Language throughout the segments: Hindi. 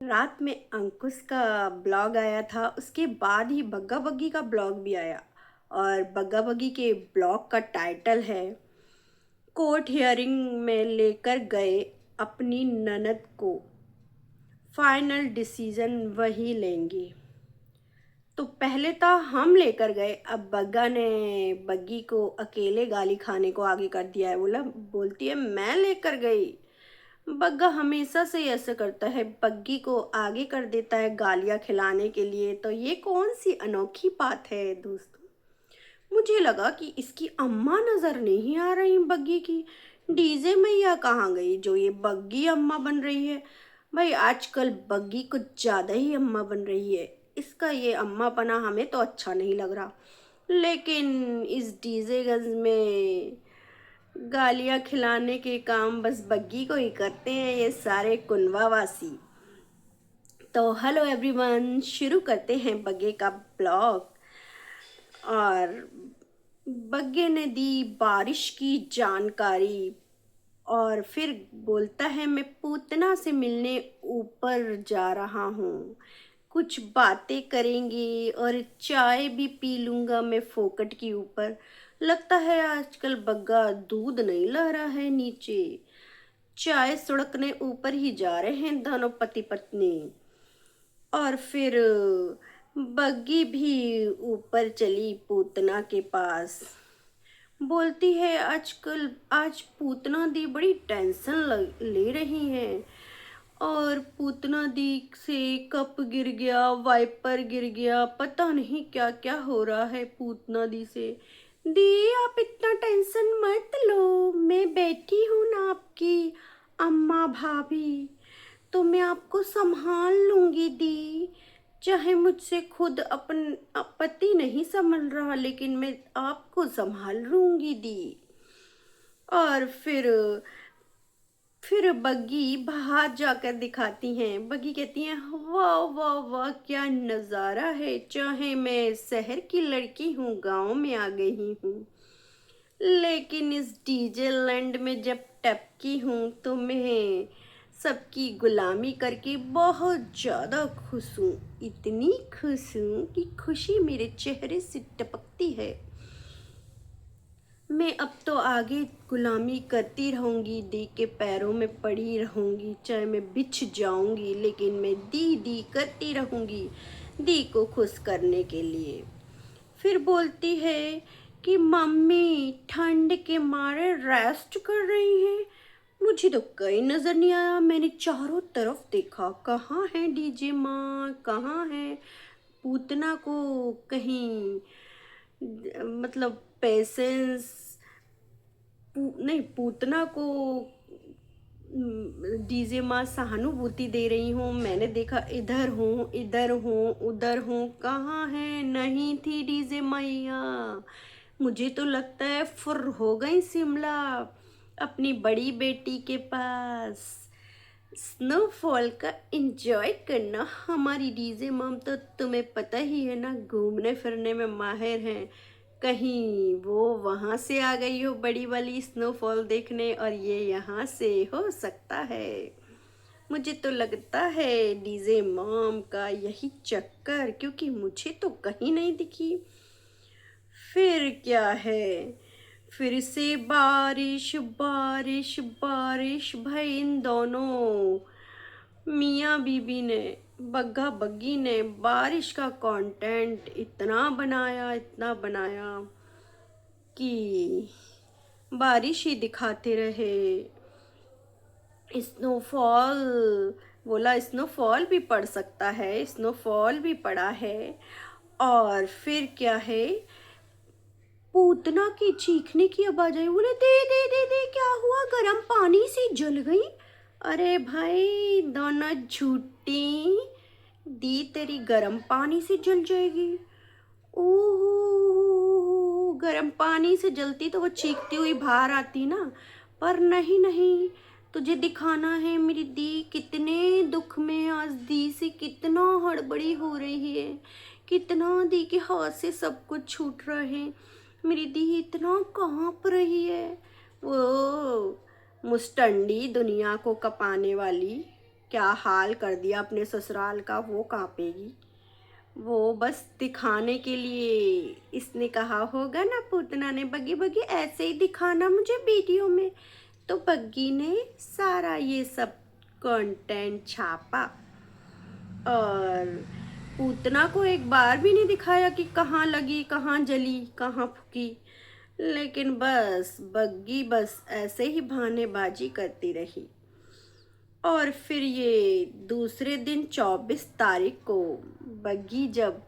रात में अंकुश का ब्लॉग आया था। उसके बाद ही बग्गा बग्गी का ब्लॉग भी आया। और बग्गा बग्गी के ब्लॉग का टाइटल है कोर्ट हियरिंग में लेकर गए अपनी ननद को, फाइनल डिसीजन वही लेंगी। तो पहले तो हम लेकर गए, अब बग्गा ने बग्गी को अकेले गाली खाने को आगे कर दिया है। बोलती है मैं लेकर गई। बग्गा हमेशा से ही ऐसा करता है, बग्गी को आगे कर देता है गालियां खिलाने के लिए। तो ये कौन सी अनोखी बात है दोस्तों। मुझे लगा कि इसकी अम्मा नजर नहीं आ रही बग्गी की। डीजे मैया कहाँ गई जो ये बग्गी अम्मा बन रही है। भाई आजकल बग्गी कुछ ज्यादा ही अम्मा बन रही है। इसका ये अम्मा बना हमें तो अच्छा नहीं लग रहा। लेकिन इस डीजे गज में गालियां खिलाने के काम बस बग्गी को ही करते हैं ये सारे कुनवावासी। तो हेलो एवरीवन, शुरू करते हैं बग्गे का ब्लॉग। और बग्गे ने दी बारिश की जानकारी और फिर बोलता है मैं पूतना से मिलने ऊपर जा रहा हूँ। कुछ बातें करेंगे और चाय भी पी लूंगा मैं फोकट के ऊपर। लगता है आजकल बग्गा दूध नहीं ला रहा है नीचे, चाय सुड़कने ऊपर ही जा रहे हैं दोनों पति पत्नी। और फिर बग्गी भी ऊपर चली पूतना के पास। बोलती है आजकल आज पूतना दी बड़ी ले रही है। और पूतना दी से कप गिर गया, वाइपर गिर गया, पता नहीं क्या क्या हो रहा है पूतना दी से। दी आप इतना टेंशन मत लो, मैं बैठी हूँ ना आपकी अम्मा भाभी, तो मैं आपको संभाल लूंगी दी। चाहे मुझसे खुद अपन पति नहीं संभल रहा, लेकिन मैं आपको संभाल लूंगी दी। और फिर बग्गी बाहर जाकर दिखाती हैं। बग्गी कहती हैं वाह वाह वाह क्या नज़ारा है, चाहे मैं शहर की लड़की हूँ गांव में आ गई हूँ, लेकिन इस डीजे लैंड में जब टपकी हूँ तो मैं सबकी गुलामी करके बहुत ज़्यादा खुश हूँ। इतनी खुश हूँ कि खुशी मेरे चेहरे से टपकती है। मैं अब तो आगे गुलामी करती रहूंगी, दी के पैरों में पड़ी रहूंगी, चाहे मैं बिछ जाऊंगी लेकिन मैं दी दी करती रहूंगी दी को खुश करने के लिए। फिर बोलती है कि मम्मी ठंड के मारे रेस्ट कर रही हैं। मुझे तो कहीं नजर नहीं आया, मैंने चारों तरफ देखा, कहाँ है डीजे माँ, कहाँ है पूतना को कहीं मतलब पेशेंस नहीं पूतना को डीजे माँ सहानुभूति दे रही हूँ। मैंने देखा इधर हूँ इधर हूँ उधर हूँ, कहाँ है, नहीं थी डीजे मैया। मुझे तो लगता है फुर हो गई शिमला अपनी बड़ी बेटी के पास स्नोफॉल का एंजॉय करना। हमारी डीजे मॉम तो तुम्हें पता ही है ना, घूमने फिरने में माहिर हैं। कहीं वो वहां से आ गई हो बड़ी वाली स्नोफॉल देखने और ये यहाँ से हो सकता है। मुझे तो लगता है डीजे मॉम का यही चक्कर, क्योंकि मुझे तो कहीं नहीं दिखी। फिर क्या है, फिर से बारिश बारिश बारिश भाई। इन दोनों मियाँ बीबी ने, बग्गा बग्गी ने बारिश का कंटेंट इतना बनाया कि बारिश ही दिखाते रहे। स्नोफॉल बोला, स्नोफॉल भी पड़ सकता है, स्नोफॉल भी पड़ा है। और फिर क्या है, पूतना की चीखने की आवाज आई। बोले दे दे दे दे, क्या हुआ, गर्म पानी से जल गई। अरे भाई दोनों झूठी, दी तेरी गर्म पानी से जल जाएगी। ओहो, गर्म पानी से जलती तो वो चीखती हुई बाहर आती ना। पर नहीं नहीं, तुझे दिखाना है मेरी दी कितने दुख में। आज दी से कितना हड़बड़ी हो रही है, कितना दी के हाथ से सब कुछ छूट रहा है। मेरी दी इतना कांप रही है। वो मुस्टंडी दुनिया को कपाने वाली क्या हाल कर दिया अपने ससुराल का, वो कांपेगी। वो बस दिखाने के लिए इसने कहा होगा ना, पूतना ने, बग्गी बग्गी ऐसे ही दिखाना मुझे वीडियो में। तो बग्गी ने सारा ये सब कंटेंट छापा और पूतना को एक बार भी नहीं दिखाया कि कहाँ लगी, कहाँ जली, कहाँ फूकी। लेकिन बस बग्गी बस ऐसे ही बहानेबाजी करती रही। और फिर ये दूसरे दिन 24 तारीख को बग्गी जब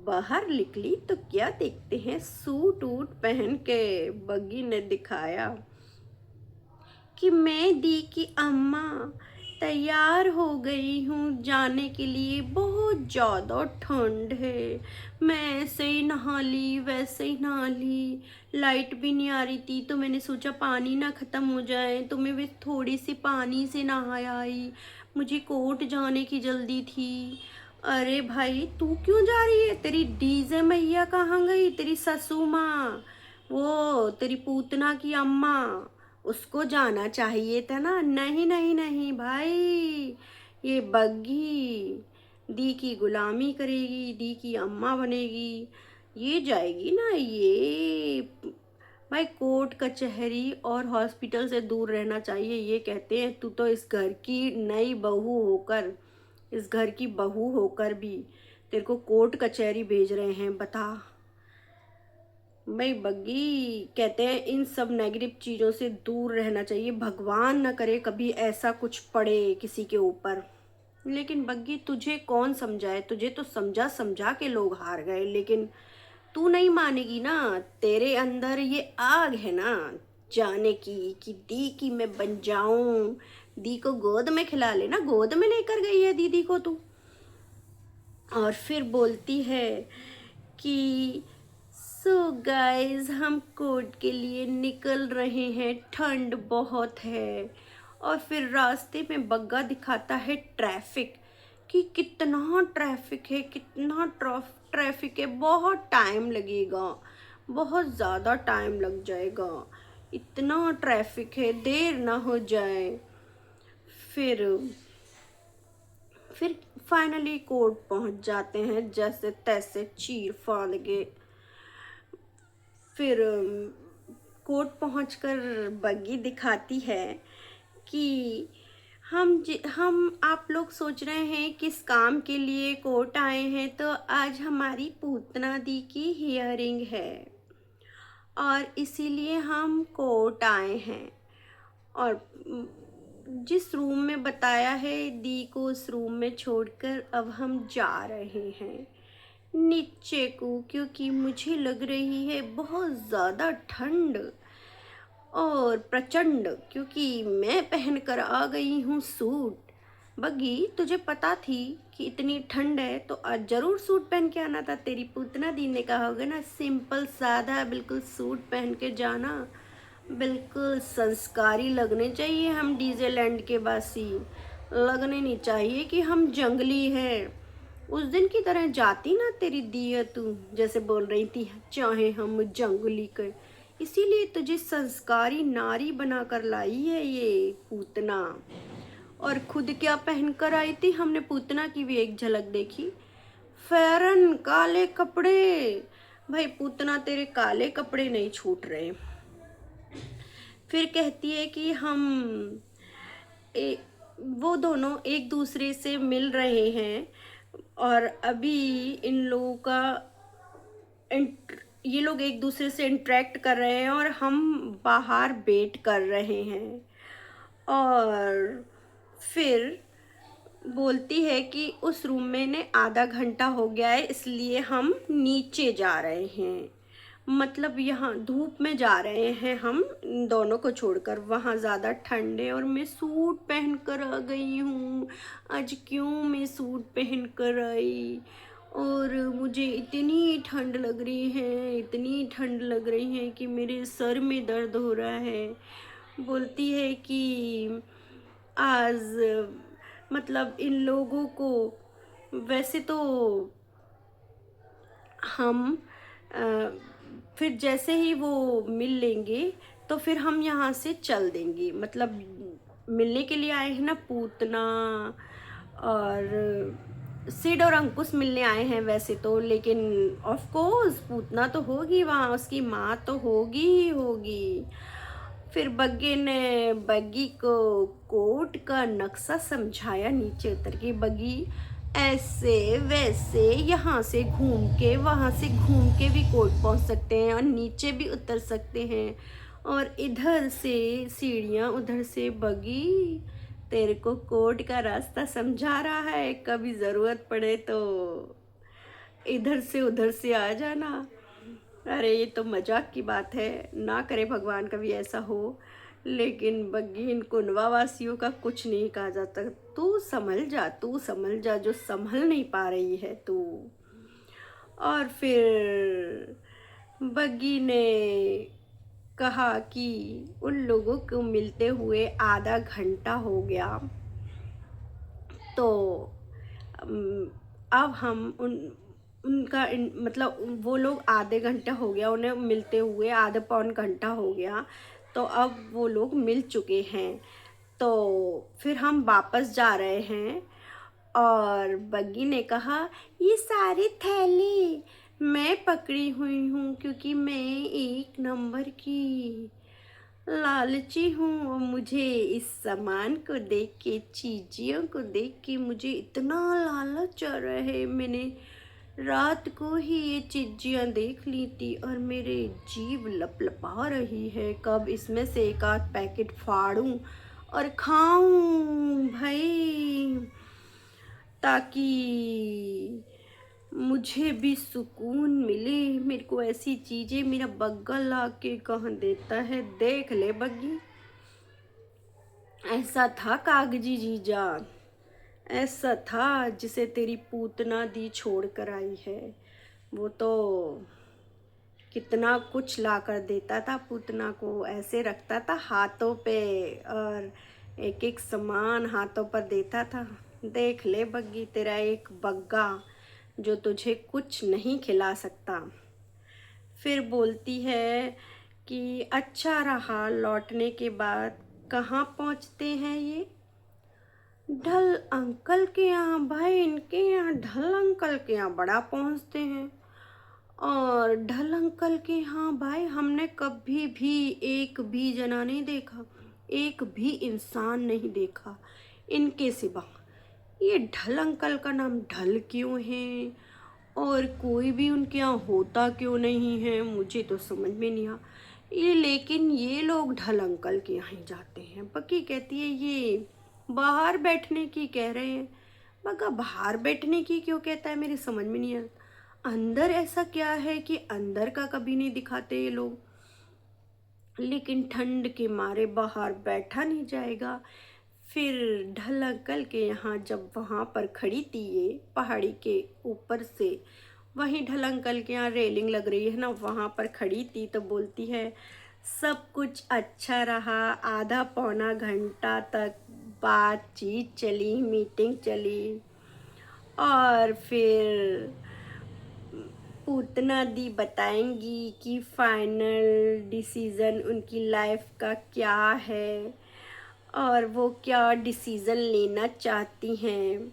बाहर निकली तो क्या देखते हैं, सूट वूट पहन के बग्गी ने दिखाया कि मैं दी की अम्मा तैयार हो गई हूँ जाने के लिए, बहुत ज़्यादा ठंड है। मैं ऐसे ही नहा ली, वैसे ही नहा ली, लाइट भी नहीं आ रही थी तो मैंने सोचा पानी ना ख़त्म हो जाए तो मैं बस थोड़ी सी पानी से नहा आई, मुझे कोर्ट जाने की जल्दी थी। अरे भाई तू क्यों जा रही है, तेरी डीजे मैया कहाँ गई, तेरी ससु माँ, वो तेरी पूतना की अम्मा, उसको जाना चाहिए था ना। नहीं नहीं नहीं भाई, ये बग्गी दी की गुलामी करेगी, दी की अम्मा बनेगी, ये जाएगी ना ये। भाई कोर्ट कचहरी और हॉस्पिटल से दूर रहना चाहिए ये कहते हैं। तू तो इस घर की नई बहू होकर, इस घर की बहू होकर भी तेरे को कोर्ट कचहरी भेज रहे हैं, बता। भाई बग्गी कहते हैं इन सब नेगेटिव चीज़ों से दूर रहना चाहिए, भगवान ना करे कभी ऐसा कुछ पड़े किसी के ऊपर। लेकिन बग्गी तुझे कौन समझाए, तुझे तो समझा समझा के लोग हार गए, लेकिन तू नहीं मानेगी ना। तेरे अंदर ये आग है ना जाने की कि दी की मैं बन जाऊं, दी को गोद में खिला लेना, गोद में लेकर गई है दीदी को तू। और फिर बोलती है कि सो गाइस हम कोर्ट के लिए निकल रहे हैं, ठंड बहुत है। और फिर रास्ते में बग्गा दिखाता है ट्रैफिक, कि कितना ट्रैफिक है, कितना ट्रैफिक है, बहुत टाइम लगेगा, बहुत ज़्यादा टाइम लग जाएगा, इतना ट्रैफिक है, देर ना हो जाए। फिर फिर फाइनली कोर्ट पहुंच जाते हैं जैसे तैसे चीर फाड़ के। फिर कोर्ट पहुंचकर बग्गी दिखाती है कि हम आप लोग सोच रहे हैं किस काम के लिए कोर्ट आए हैं, तो आज हमारी पूतना दी की हियरिंग है और इसीलिए हम कोर्ट आए हैं। और जिस रूम में बताया है दी को, उस रूम में छोड़कर अब हम जा रहे हैं नीचे को, क्योंकि मुझे लग रही है बहुत ज़्यादा ठंड और प्रचंड, क्योंकि मैं पहन कर आ गई हूँ सूट। बग्गी तुझे पता थी कि इतनी ठंड है तो आज ज़रूर सूट पहन के आना था, तेरी पूतना दी ने कहा होगा ना सिंपल सादा बिल्कुल सूट पहन के जाना, बिल्कुल संस्कारी लगने चाहिए हम डीजे लैंड के वासी, लगने नहीं चाहिए कि हम जंगली हैं। उस दिन की तरह जाती ना तेरी दी है तू, जैसे बोल रही थी चाहे हम जंगली कर, इसीलिए तुझे संस्कारी नारी बनाकर लाई है ये पूतना। और खुद क्या पहनकर आई थी, हमने पूतना की भी एक झलक देखी, फेरन काले कपड़े। भाई पूतना तेरे काले कपड़े नहीं छूट रहे। फिर कहती है कि ए, वो दोनों एक दूसरे से मिल रहे हैं और अभी इन लोगों का ये लोग एक दूसरे से इंटरेक्ट कर रहे हैं और हम बाहर वेट कर रहे हैं। और फिर बोलती है कि उस रूम में ने आधा घंटा हो गया है इसलिए हम नीचे जा रहे हैं, मतलब यहाँ धूप में जा रहे हैं हम दोनों को छोड़कर, वहाँ ज़्यादा ठंड है और मैं सूट पहन कर आ गई हूँ। आज क्यों मैं सूट पहन कर आई और मुझे इतनी ठंड लग रही है, इतनी ठंड लग रही है कि मेरे सर में दर्द हो रहा है। बोलती है कि आज मतलब इन लोगों को वैसे तो हम फिर जैसे ही वो मिल लेंगे तो फिर हम यहाँ से चल देंगे, मतलब मिलने के लिए आए हैं ना पूतना और सिड और अंकुश मिलने आए हैं वैसे तो, लेकिन ऑफ कोर्स पूतना तो होगी वहाँ, उसकी माँ तो होगी ही होगी। फिर बग्गी ने बग्गी को कोर्ट का नक्शा समझाया, नीचे उतर के बग्गी ऐसे वैसे यहाँ से घूम के वहाँ से घूम के भी कोर्ट पहुँच सकते हैं और नीचे भी उतर सकते हैं, और इधर से सीढ़ियाँ उधर से। बग्गी तेरे को कोर्ट का रास्ता समझा रहा है, कभी ज़रूरत पड़े तो इधर से उधर से आ जाना। अरे ये तो मजाक की बात है, ना करे भगवान कभी ऐसा हो, लेकिन बग्गी इन कुंडवा वासियों का कुछ नहीं कहा जाता। तू संभल जा, तू संभल जा, जो संभल नहीं पा रही है तू। और फिर बग्गी ने कहा कि उन लोगों को मिलते हुए आधा घंटा हो गया, तो अब हम उनका मतलब वो लोग आधे घंटा हो गया उन्हें मिलते हुए, आधा पौन घंटा हो गया, तो अब वो लोग मिल चुके हैं, तो फिर हम वापस जा रहे हैं। और बग्गी ने कहा ये सारे थैले मैं पकड़ी हुई हूँ क्योंकि मैं एक नंबर की लालची हूँ, और मुझे इस सामान को देख के, चीज़ों को देख के मुझे इतना लालच आ रहा है। मैंने रात को ही ये चीज़ियाँ देख ली थी और मेरे जीभ लपलपा रही है, कब इसमें से एक आध पैकेट फाड़ूं और खाऊं भाई, ताकि मुझे भी सुकून मिले। मेरे को ऐसी चीज़ें मेरा बग्गा ला के कहाँ देता है। देख ले बग्गी, ऐसा था कागजी जीजा, ऐसा था जिसे तेरी पूतना दी छोड़ कर आई है। वो तो कितना कुछ ला कर देता था पूतना को, ऐसे रखता था हाथों पे और एक एक सामान हाथों पर देता था। देख ले बग्गी, तेरा एक बग्गा जो तुझे कुछ नहीं खिला सकता। फिर बोलती है कि अच्छा रहा, लौटने के बाद कहाँ पहुँचते हैं ये? ढल अंकल के यहाँ भाई, इनके यहाँ ढल अंकल के यहाँ बड़ा पहुँचते हैं। और ढल अंकल के यहाँ भाई हमने कभी भी एक भी जना नहीं देखा, एक भी इंसान नहीं देखा इनके सिवा। ये ढल अंकल का नाम ढल क्यों है और कोई भी उनके यहाँ होता क्यों नहीं है, मुझे तो समझ में नहीं आ ये। लेकिन ये लोग ढल अंकल के यहाँ ही जाते हैं। बग्गी कहती है ये बाहर बैठने की कह रहे हैं। बग्गा बाहर बैठने की क्यों कहता है, मेरी समझ में नहीं आता। अंदर ऐसा क्या है कि अंदर का कभी नहीं दिखाते ये लोग, लेकिन ठंड के मारे बाहर बैठा नहीं जाएगा। फिर ढल अंकल के यहाँ जब वहाँ पर खड़ी थी ये पहाड़ी के ऊपर से, वहीं ढल अंकल के यहाँ रेलिंग लग रही है ना, वहाँ पर खड़ी थी, तो बोलती है सब कुछ अच्छा रहा। आधा पौना घंटा तक बातचीत चली, मीटिंग चली, और फिर पूतना दी बताएंगी कि फाइनल डिसीज़न उनकी लाइफ का क्या है और वो क्या डिसीज़न लेना चाहती हैं।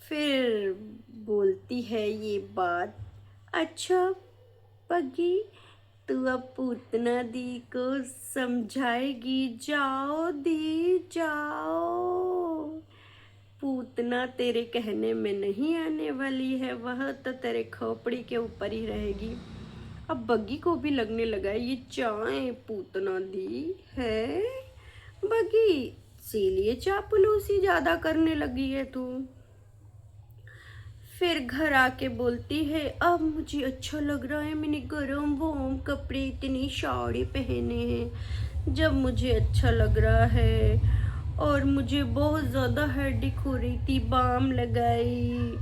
फिर बोलती है ये बात, अच्छा बग्गी तू अब पूतना दी को समझाएगी? जाओ दी जाओ, पूतना तेरे कहने में नहीं आने वाली है, वह तो तेरे खोपड़ी के ऊपर ही रहेगी। अब बग्गी को भी लगने लगा ये चाय पूतना दी है, बग्गी इसीलिए चापलूसी ज़्यादा करने लगी है तू। फिर घर आके बोलती है अब मुझे अच्छा लग रहा है, मैंने गरम वॉर्म कपड़े इतनी साड़ी पहने हैं जब मुझे अच्छा लग रहा है। और मुझे बहुत ज़्यादा हेडेक हो रही थी, बाम लगाई,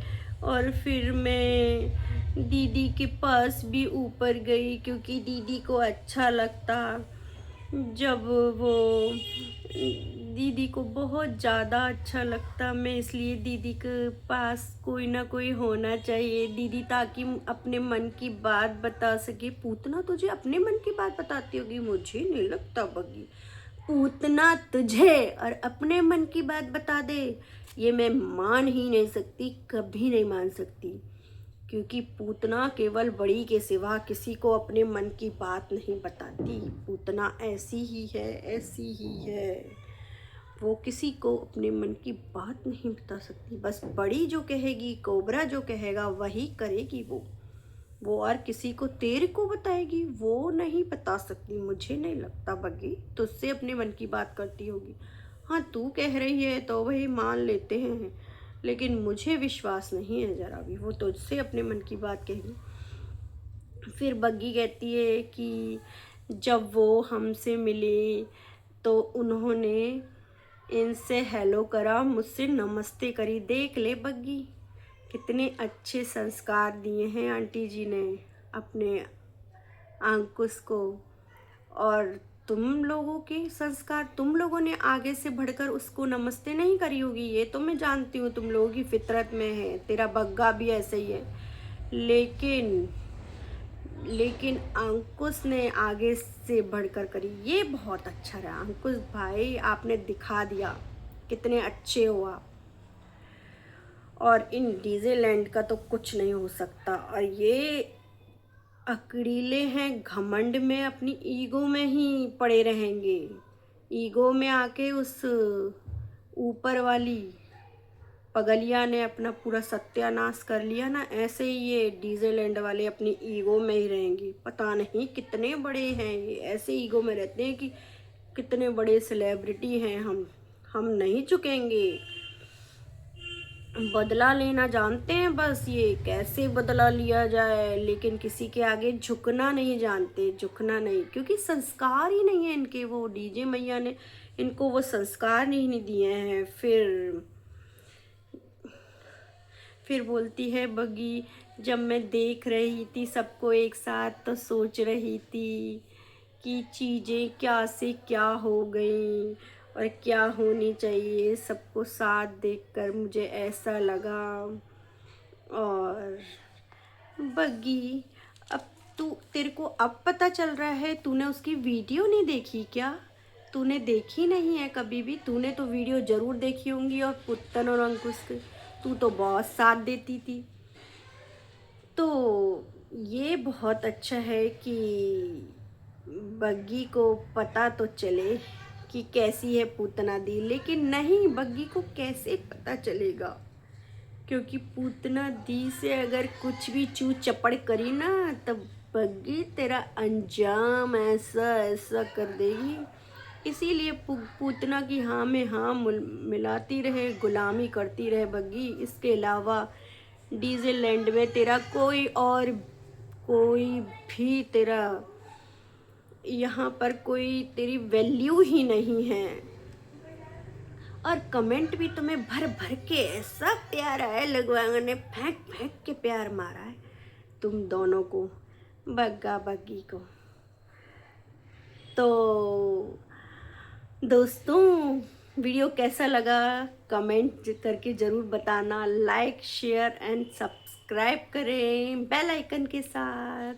और फिर मैं दीदी के पास भी ऊपर गई क्योंकि दीदी को अच्छा लगता जब वो, दीदी को बहुत ज़्यादा अच्छा लगता मैं, इसलिए दीदी के पास कोई ना कोई होना चाहिए दीदी, ताकि अपने मन की बात बता सके। पूतना तुझे अपने मन की बात बताती होगी? मुझे नहीं लगता बग्गी, पूतना तुझे और अपने मन की बात बता दे, ये मैं मान ही नहीं सकती, कभी नहीं मान सकती। क्योंकि पूतना केवल बड़ी के सिवा किसी को अपने मन की बात नहीं बताती। पूतना ऐसी ही है, ऐसी ही है। वो किसी को अपने मन की बात नहीं बता सकती। बस बड़ी जो कहेगी, कोबरा जो कहेगा वही करेगी वो और किसी को तेरे को बताएगी वो नहीं बता सकती। मुझे नहीं लगता बग्गी तुझसे अपने मन की बात करती होगी। हाँ, तू कह रही है तो वही मान लेते हैं, लेकिन मुझे विश्वास नहीं है जरा भी वो तुझसे अपने मन की बात कहेगी। फिर बग्गी कहती है कि जब वो हमसे मिले तो उन्होंने इनसे हेलो करा, मुझसे नमस्ते करी। देख ले बग्गी, कितने अच्छे संस्कार दिए हैं आंटी जी ने अपने अंकुश को। और तुम लोगों के संस्कार, तुम लोगों ने आगे से बढ़कर उसको नमस्ते नहीं करी होगी, ये तो मैं जानती हूँ, तुम लोगों की फितरत में है। तेरा बग्गा भी ऐसे ही है। लेकिन अंकुश ने आगे से बढ़कर करी, ये बहुत अच्छा रहा। अंकुश भाई, आपने दिखा दिया कितने अच्छे हो आप। और इन डीजेलैंड का तो कुछ नहीं हो सकता। और ये अकेले हैं, घमंड में अपनी ईगो में ही पड़े रहेंगे। ईगो में आके उस ऊपर वाली पगलिया ने अपना पूरा सत्यानाश कर लिया ना, ऐसे ही ये डीजेलैंड वाले अपनी ईगो में ही रहेंगे। पता नहीं कितने बड़े हैं ये, ऐसे ईगो में रहते हैं कि कितने बड़े सेलिब्रिटी हैं हम नहीं झुकेंगे। बदला लेना जानते हैं बस, ये कैसे बदला लिया जाए, लेकिन किसी के आगे झुकना नहीं जानते, झुकना नहीं, क्योंकि संस्कार ही नहीं है इनके। वो डीजे मैया ने इनको वो संस्कार नहीं दिए हैं। फिर बोलती है बग्गी, जब मैं देख रही थी सबको एक साथ तो सोच रही थी कि चीज़ें क्या से क्या हो गई और क्या होनी चाहिए। सबको साथ देखकर मुझे ऐसा लगा। और बग्गी, अब तेरे को अब पता चल रहा है, तूने उसकी वीडियो नहीं देखी क्या? तूने देखी नहीं है कभी भी? तूने तो वीडियो ज़रूर देखी होंगी। और पुत्तन और अंकुश के तू तो बहुत साथ देती थी। तो ये बहुत अच्छा है कि बग्गी को पता तो चले कि कैसी है पूतना दी, लेकिन नहीं, बग्गी को कैसे पता चलेगा? क्योंकि पूतना दी से अगर कुछ भी चू चपड़ करी ना, तब बग्गी तेरा अंजाम ऐसा ऐसा कर देगी। इसीलिए पूतना की हाँ में हाँ मिलाती रहे, गुलामी करती रहे बग्गी। इसके अलावा डीजलैंड में तेरा कोई भी तेरा यहाँ पर कोई तेरी वैल्यू ही नहीं है। और कमेंट भी तुम्हें भर भर के ऐसा प्यार आया, लगवांग ने फेंक फेंक के प्यार मारा है तुम दोनों को, बग्गा बग्गी को। तो दोस्तों, वीडियो कैसा लगा कमेंट करके ज़रूर बताना। लाइक शेयर एंड सब्सक्राइब करें बेल आइकन के साथ।